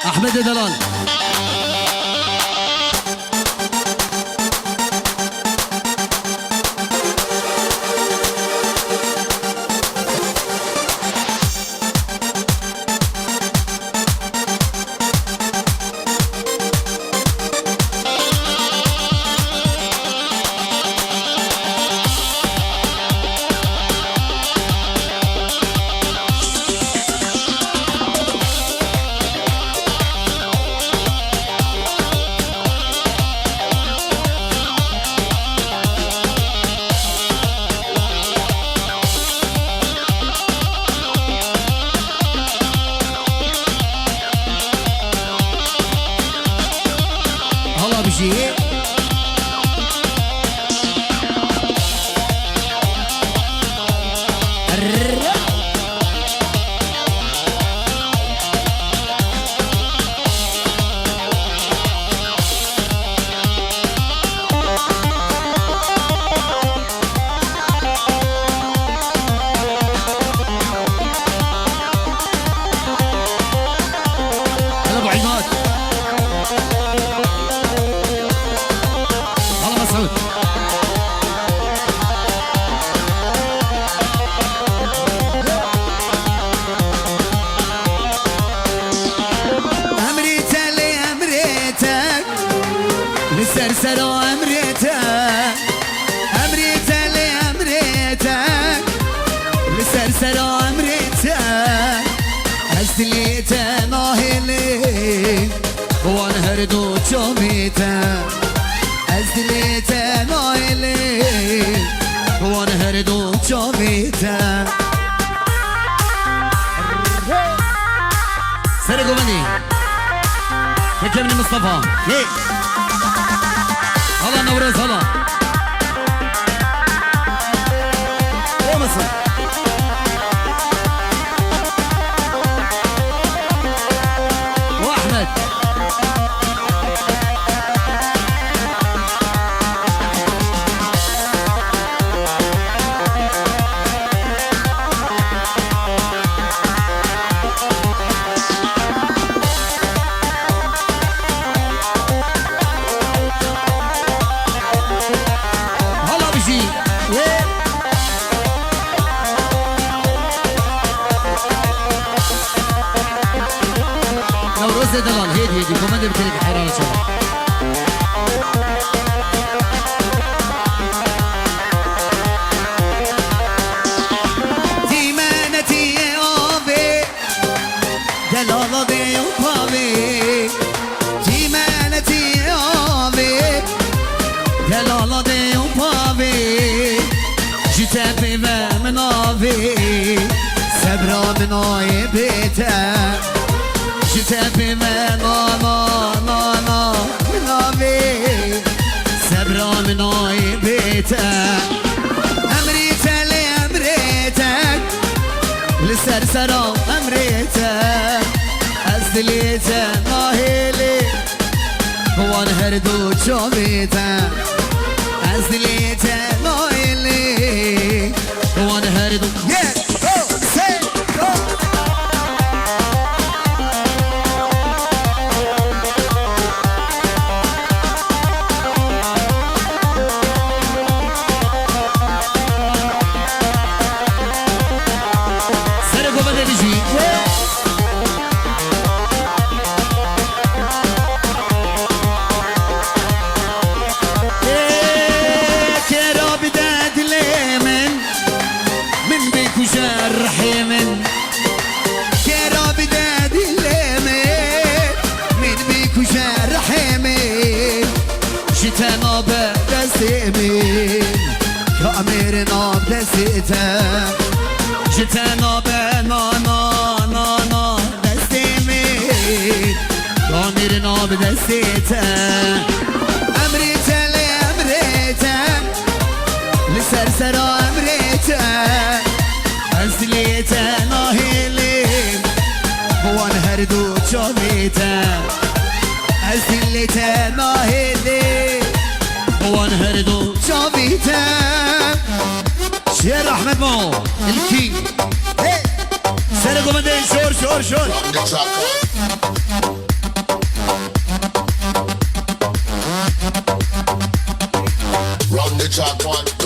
احمد دلال سرسرو امريتك امريتك لامريتك لسرسرو امريتك هزليته ناهلي وانهردو جوميته هزليته ناهلي وانهردو جوميته سرقوا مني فكرني مصطفى هلا نورس هلا يا مصر واحمد دلال هيدي كوماندر بتلك حيران شباب تيمانتي اوفي دلال دي وبابي تيمانتي اوفي دلال دي وبابي جتابي منافي سبرا مناي بيته جتابي منانا منافي سبرا مناي بيته امريته لامريتك لسرسرا امريتك ازدليته ناهلي وانهردو جوميته ازدليته ناهلي وانهردو ناب دستيمين كامير ناب دستيته جتا ناب نا دستيمين كامير ناب دستيته امريته لامريته لسرسرا امريته ازليته ناهلين وانهردو جوميته ازليته ناهلين وانهردو جوميته شير احمد مو الكينج سرقوا مدين شور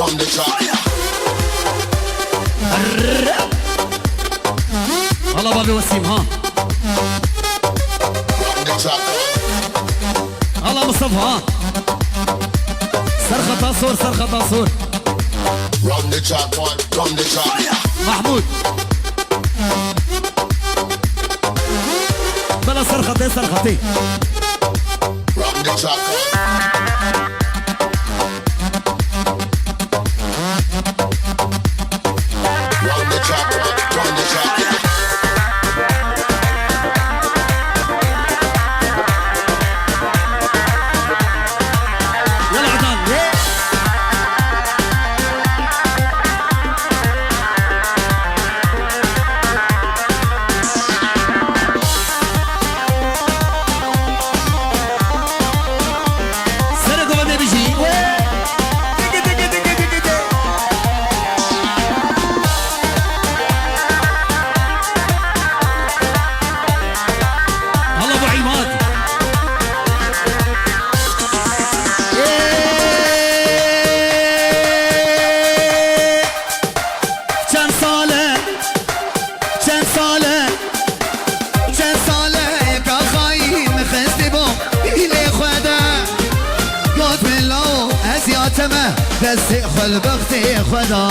from the top. هلا بابي وسيم ها From the top. هلا مصطفى ها صرخة تصور صرخة تصور From the top one, from the top. محمود بلا صرختي صرختي From the top one. From the top one, from the top. يلا عدنان سرقوا بدي بيجي هلا ابو عماد كم صالة كم صالة كم صالة كخاين مخزبو إلي خدا قد من لو أزياتمه دستي خل بختي خدا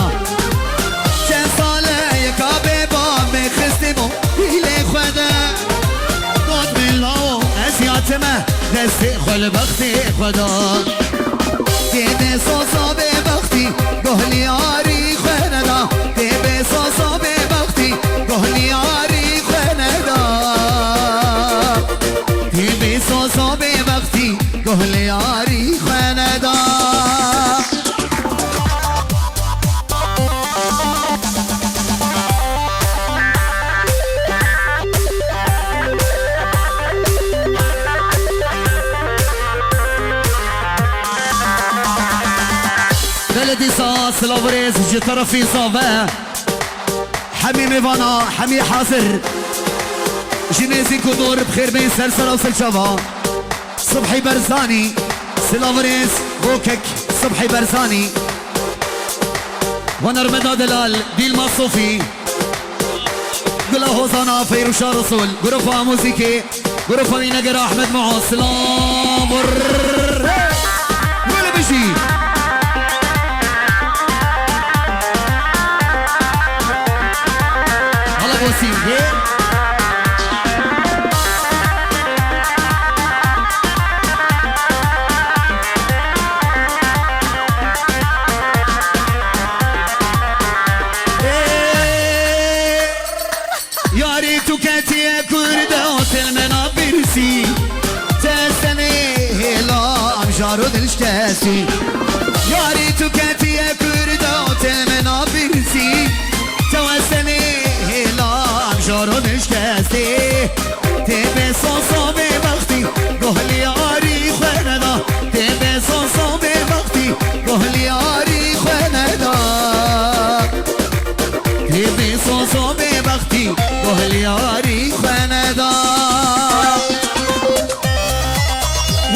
كم صالة كابيبا مخزبو إلي خدا قد من لو أزياتمه دستي خل بختي خدا تبي صوصو ببختي قهلي ياري خندا تبي صوصو ببختي قهلي ياري خندا تبي صوصو ببختي قهلي ياري خندا بلدي صاص لوبريز جي طرفي صوبه حمي ميفانا حمي حاضر جنازي كدور بخير بين سلسلة وسلشبا صبحي برزاني سلافريز بوكك صبحي برزاني وانا رمضا دلال ديل مصوفي قلا هوزانا فيروشا رسول غرفة موسيقي غرفة نجر احمد معو سلام ولا بشي هلا بوسيم يا ريتو كاتي يا كردة وتلمنا برسي تسني لا امجارو دلشكاسي يا ريتو كاتي يا كردة وتلمنا برسي توسني لا امجارو دلشكاسي تبي صوصو ببختي قهلي ياري خندا تبي صوصو ببختي قهلي ياري خندا تبي صوصو ببختي قهلي ياري خندا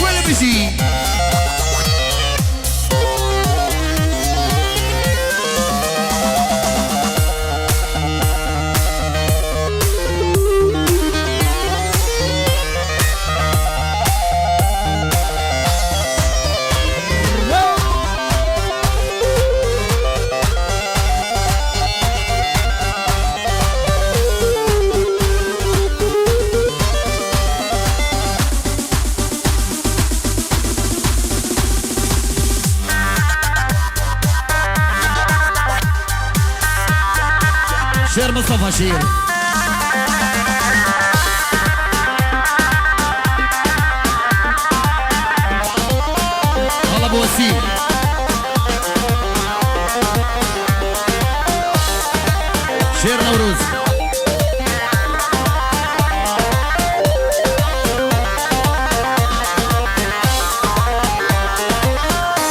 ولا بشي شير مصطفى شير هلا ابو وسيم شير نوروز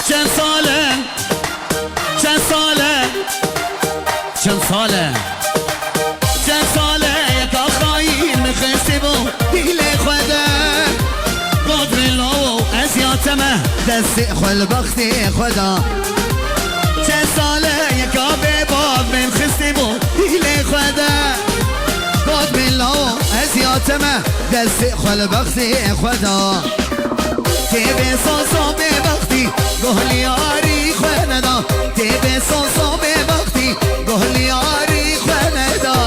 كان صالح كان صالح كان صالح كان صالح يا كخاين مخسبو إلي خدا قدر الله أزياتمه دستي خل بختي خدا كان خدا قد بالله ازياتما دست خل بختي خدا تبي صوصو ببختي قهلي ياري خندا تبي صوصو ببختي قهلي ياري خندا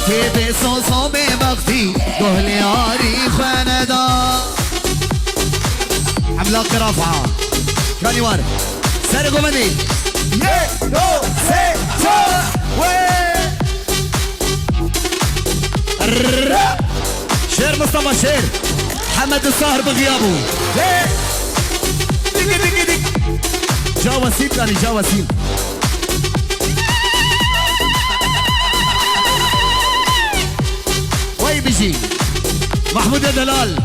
تبي صوصو ببختي قهلي ياري خندا عملاق رافعة كان يوارد سرقوا مني شير مصطفى شير حمد الصاهر بغيابه جا وسيم كان جا وسيم وين بيجي محمود دلال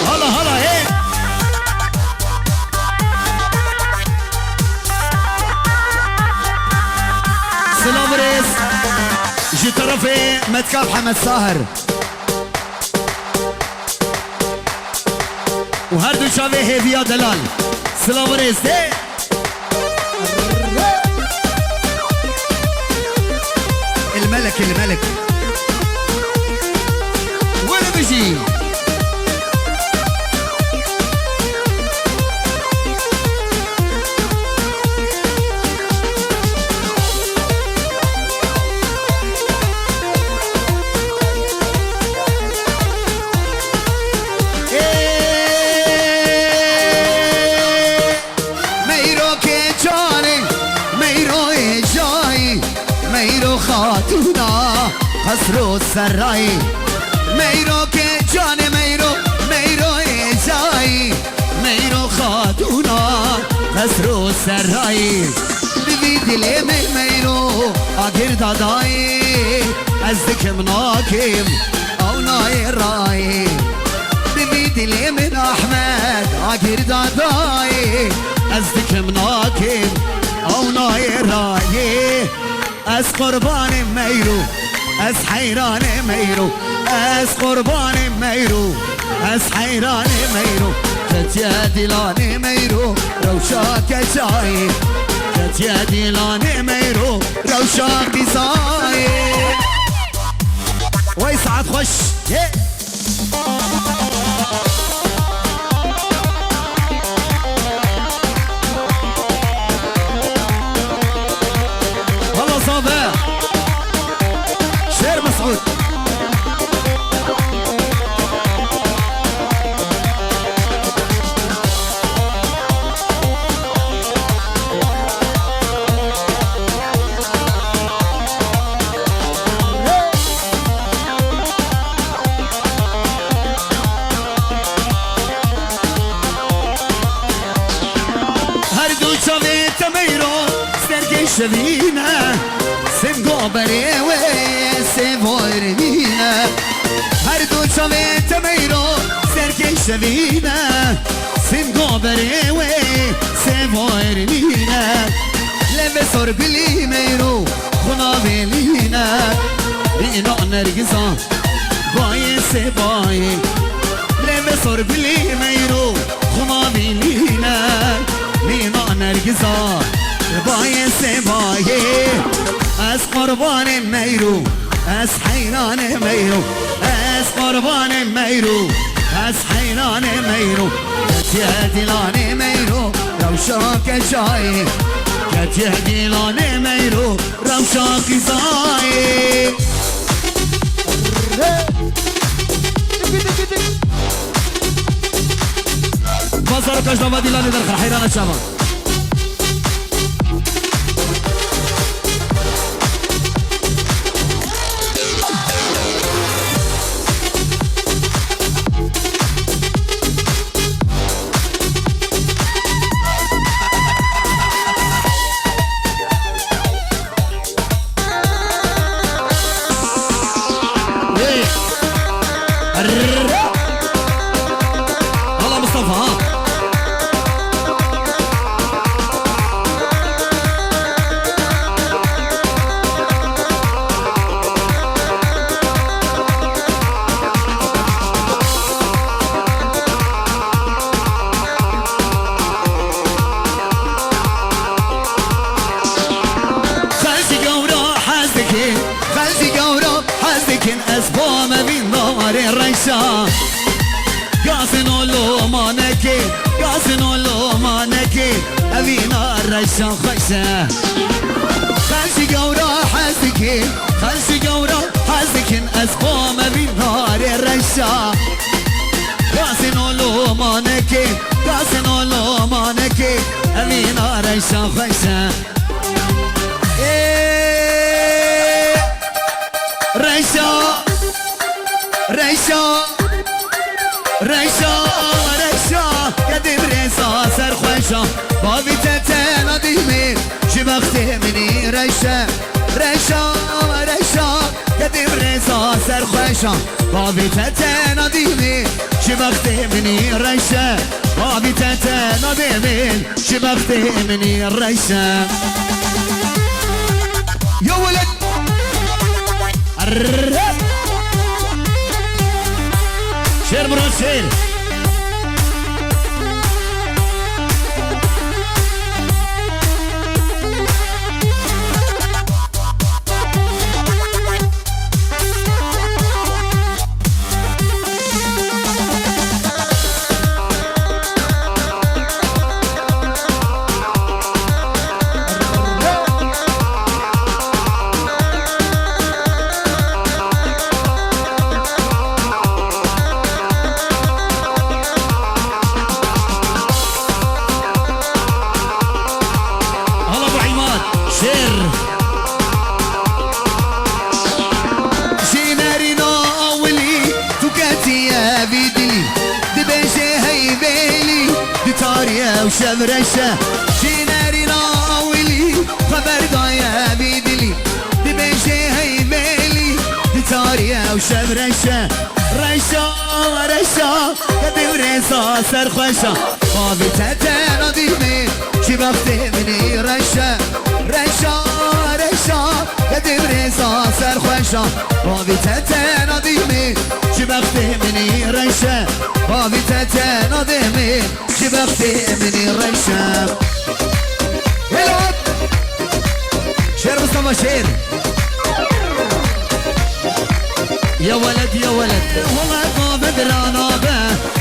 هلا هلا هيك سلام ريس جي طرفي متكاب حمد صاهر وهردو شافي هيفيا دلال سلام ريس دي الملك وين بيجي خسرو السراي ميرو كي جاني ميرو إيجاي ميرو خاتونا خسرو السراي ببيد ليمي ميرو آخر داداي أزدك مناكم أو ناي راي ببيد ليمي أحمد آخر داداي أزدك مناكم أو ناي راي أز قربان ميرو أز حيران ميرو أز قربان ميرو أز حيران ميرو جت يا دلان ميرو روشاك جاي جت يا دلان ميرو روشاك زاي ويسعد خش والله صابر شير مسعود هردو شوي تميرو سرقي شبينا سنقو بريوي سيفورمينا هردو شوي تميرو سرقي شبينا سنقو بريوي سيفورمينا لبسور بلي ميرو خنا بلينا بينا نرقصا باي سباي لبسور بلي ميرو خنا بلينا بينا نرقصا باي سباي أز قربان ميرو أز حيران ميرو أز قربان ميرو أز حيران ميرو كت يا دلان ميرو روشاك جاي كت يا دلان ميرو روشاك زاي بازار كجنوب دلان در حيران الشمال حازكن اسبام بین نار رشا گازن و لومانکی گازن و لومانکی اوینا رشا خوشه خلشی گورا حازکی خلشی گورا حازکن اسبام بین نار رشا گازن و لومانکی گازن و لومانکی اوینا رشا خوشه رشا رشا رشا رشا قدم رزا سرخوشا بابی تتنا دیمی چی وقتی منی رشا رشا رشا قدم رزا سرخوشا بابی تتنا دیمی چی وقتی منی رشا بابی تتنا دیمی چی وقتی منی رشا يا ولد شير مراد شير وشبرشة شيناري ناولي خبر ضايا بيدلي دبشي هي ميلي دتاريا وشبرشة رشا رشا قدم ريسا سرخوشة بابي تتنا ديمي شي بختي مني رشا رشا رشا قدم ريسا سرخوشة بابي تتنا ديمي شي بختي مني رشا بابي تتنا ديمي شي بختي مني رشا يلعب شير مصطفى شير يا ولد يا ولد والله قافد رانابه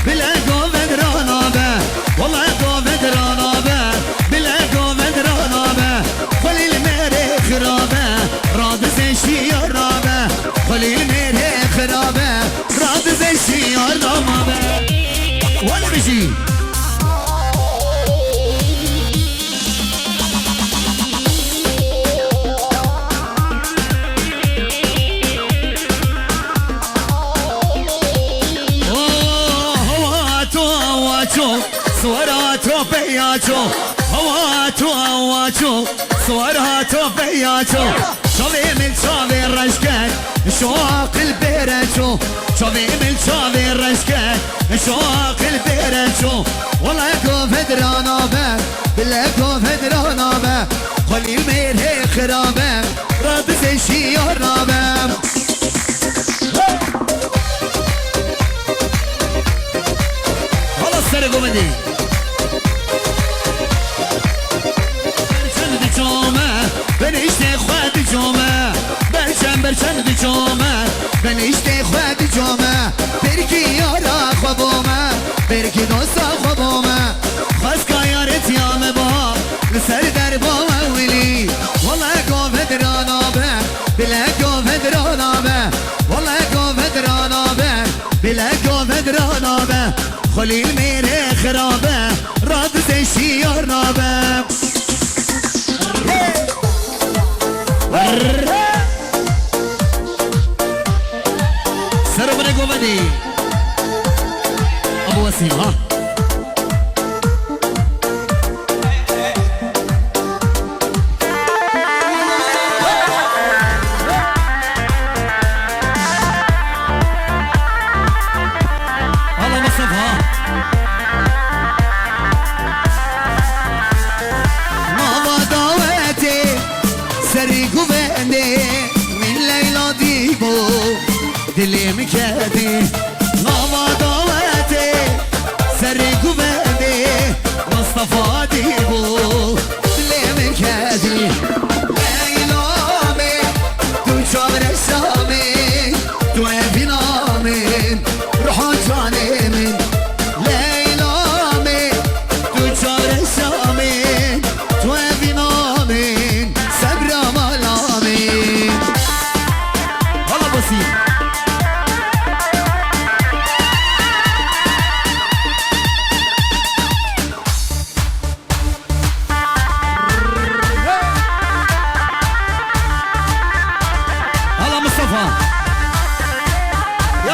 بلا قافد رانابه والله قافد رانابه بلا قافد رانابه خلي الميري خرابه راد زي رابه خلي الميري خرابه راد زي رابه ولا بشي صوراتو بياتو هواتو هواتو صوراتو بياتو شوفي من شوفي الرشكات شوق البيراتو شوفي من شوفي الرشكات شوق البيراتو والله كوفد رانابه بالله كوفد رانابه خلي المير هي خرابه رد زي شي رابه خلاص سرقوا مني بنشته خواد جامه برچن دی جامه بنشته خواد جامه برکی یارا خوابامه برکی دوستا خوابامه خواست که یارت یامه با لسر در با اولی والله قافد رانابه بلا قافد رانابه والله قافد رانابه بلا قافد رانابه خلیل میره خرابه راد زشی یارنابه سرمنه گومدی ابو وسیم ها هلا مصطفى ها ماما دعوتي سري گومدی من لیلا دیبو دلی مکردی ناما دعوتی سری گومدی مصطفى دیبو دلی مکردی لیلا می تو چار سامی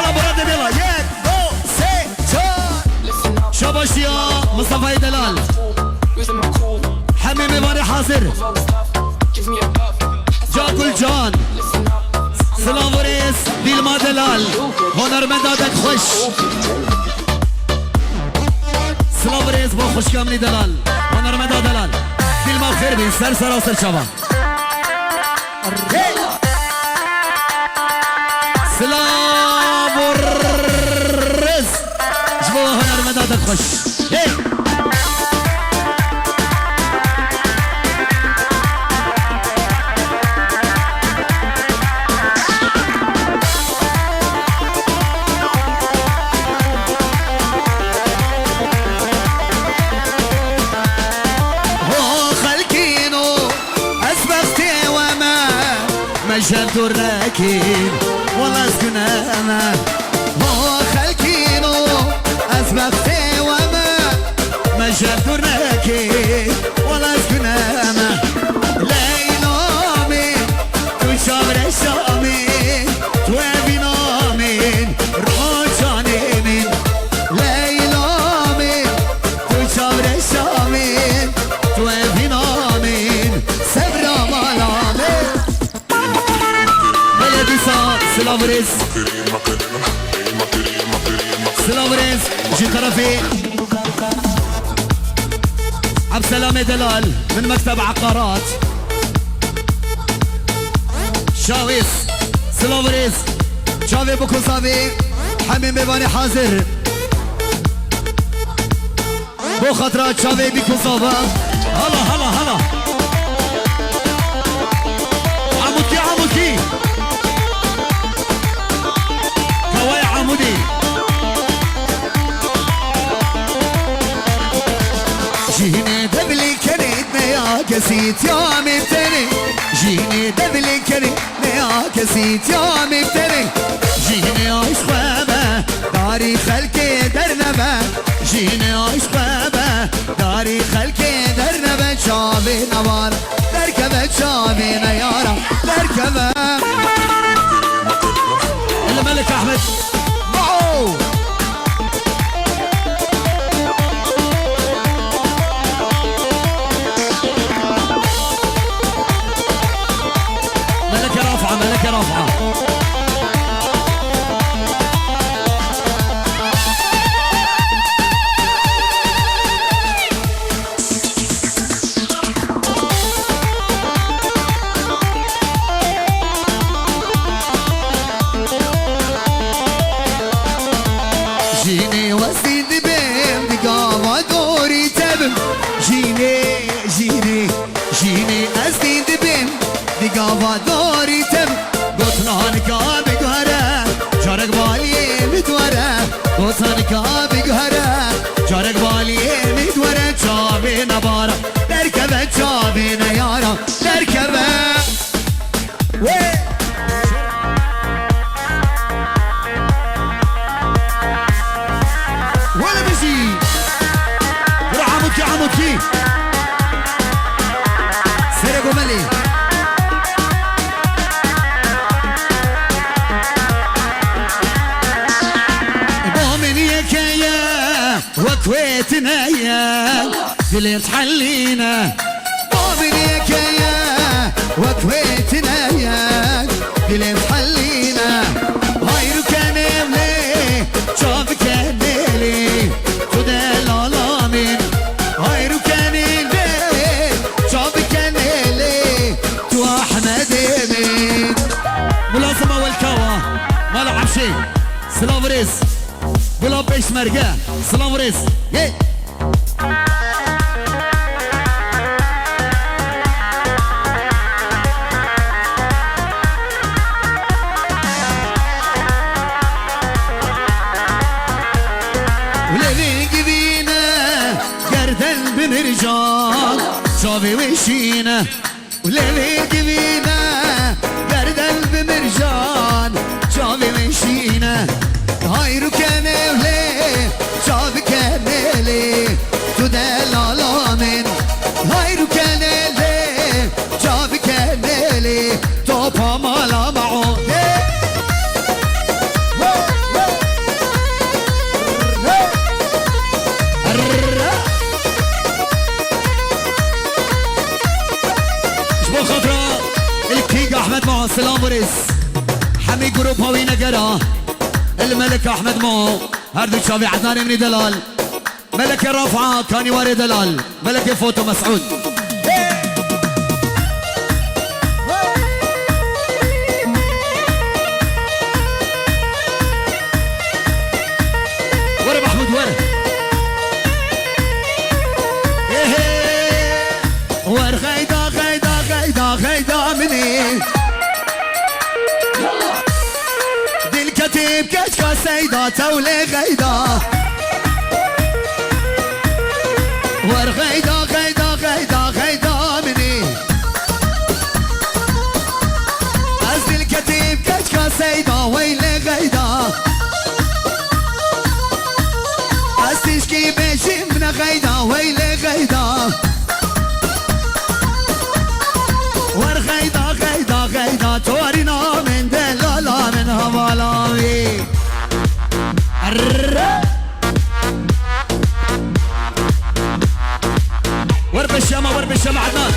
يلا برد يلا يك دو سي تشار شباشيا مصطفى دلال حميمي باري حاضر جاكل جان سلام وريس ديلما دلال هنرمنداتك خوش سلام وريس با خوش کاملی دلال هنرمندا دلال ديلما بخير بين سر سراسر شباب سلام وريس جبوا هنرمنداتك خوش مجال الراكين والله اسكن انا هو خلكينو اسبقتي وما مجال الراكين والله اسكن انا ليلامي تشابر الشامي توابينامين روجاني من ليلامي تشابر الشامي توابينامين سبرا مالامي سلافريز سلافريز جي طرفي عبد السلام دلال من مكتب عقارات شاويس سلافريز شافي بوكوسافي حميم بيباني حاضر بو خطرات شافي بيكوسافا هلا هلا هلا عمودكي عمودكي عمودي جيني دبلي كريتنا يا كسيت يا مبتني جيني دبلي كريتنا يا كسيت يا مبتني جيني عيش بابا داري خلقي درنبا جيني عيش بابا داري خلقي درنبا شابي نوار دركبة شابي نيارة دركبة الملك أحمد ملكة رافعة ملكة رافعة جيني وسيد بيم دقاوة دوري تبم جيني جيني جيني أسيد بيم دقاوة دوري تبم قطنان كابي قهرة جارك بالي مدورة قطنان كابي قهرة جارك بالي مدورة جابي نبارة دركبة جابي نيارة دركبة ولا بيجي روح عمودكي عمودكي سرقوا ملي مؤمن يا كيا وكويتنا يا اللي تحلينا مؤمن يا كيا وكويتنا يا اللي تحلينا غير كان ليه شوف كان ليه تدل على من غير كان ليه شوف كان ليه تو احمد من ملازمه والكوا ما لعب شيء سلافريس بلا بيش مرقه سلافريس بمرجان شافي وشينا وليلي قبينا قردل بمرجان شافي وشينا هايرو كانيولي شافي كانيلي تدل على من هايرو كانيلي شافي كانيلي توبا مالا معو سلام ورز حمي جروب هوي نقرا الملك احمد مو هردو شافي عدنان من دلال ملك الرفعه كاني واري دلال ملك فوتو مسعود ورا محمود ورا ور غيدا غيدا غيدا غيدا مني دي الكتيب كشكا سيدا تولي غيدا ور غيدا غيدا غيدا غيدا مني أزدي الكتيب كشكا سيدا ويلي غيدا أستشكي بيشي من غيدا ويلي غيدا ور غيدا غيدا غيدا تورينا من دلالا من هوالاوي ور بالشمع ور بالشمع عدنان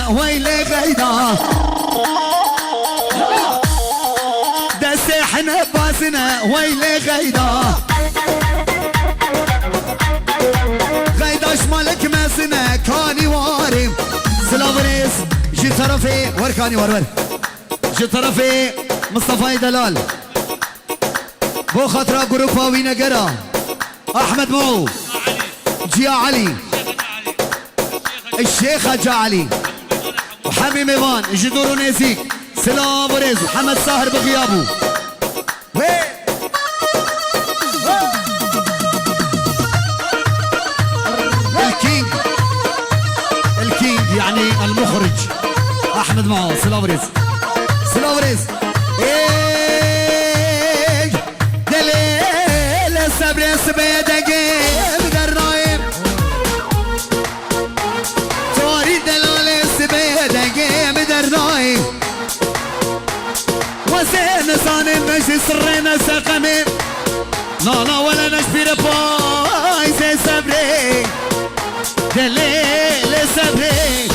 ويلي غيدا دسي حنا باسنا ويلي غيدا غيدا شمالك ماسنا كاني واري سلافريس جي طرفي ور كاني ور جي طرفي مصطفى دلال بو خطرة جروباوي نقرا احمد مو جي علي الشيخ جا علي وحمي ميوان يجي دورو نيزيك سلام وريز وحمد ساهر بغيابه الكينج يعني المخرج احمد معه سلام وريز سلام وريز ايه دليل الصبر سبيدك بدر نايم توري دلال سبيدك بدر نايم وزين صان المجلس سرنا سقمي لا لا ولا نشبير باي زي صبري دليل صبري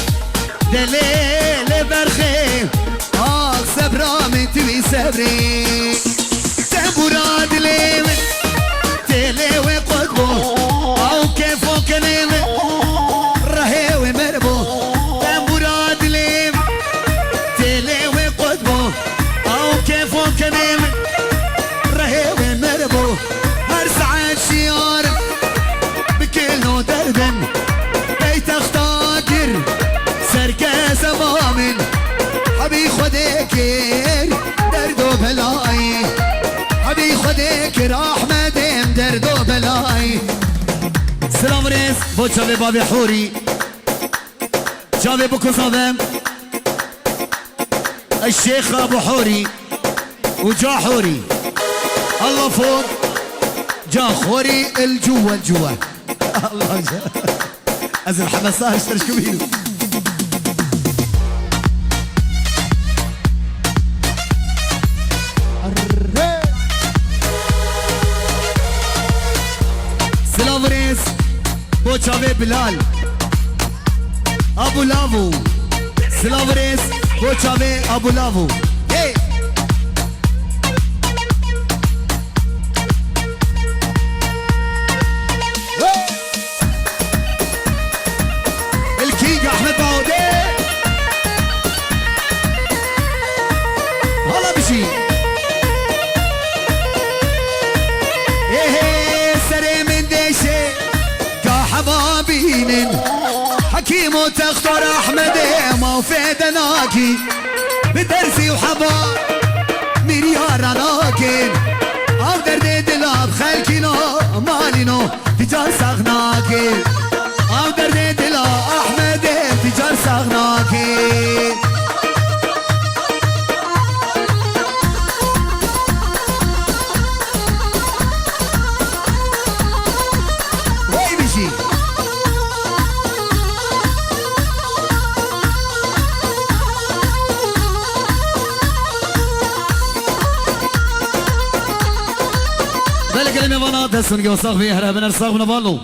دليل برخي صبرا من توي صبري تبورا دليل تلي قطبو او كيفو كليل رهي ومربو تبورا دليل تلي قطبو او كيفو كليل رهي ومربو هر ساعة شيار بكلو دردن بيت اختاكر سركز امامن حبي خديكر دردو بلاي حبي خديكر احمد دردو بلاي سلام ريس بو جاوي بابي حوري جاوي بو كوزافم الشيخ ابو حوري وجا حوري الله فوق جا خوري الجوا الجوا الله جا ازل حمساه اشترش كبير سلافريس بوچاوي بلال ابو لافو سلافريس بوچاوي ابو لافو hey. الكينج احمد باودي والله بشي ايه سري من ديشي كحبابين حكيم وتختار احمد ما فيدناكي بدرسي وحبا مليار لكن او درد دلاب خلكينو مالينو تجار سغناكي او درد دلا احمد تجار سغناكي كلمة بنات السنقي وصاغ فيها هربنا الصاغ بنبالو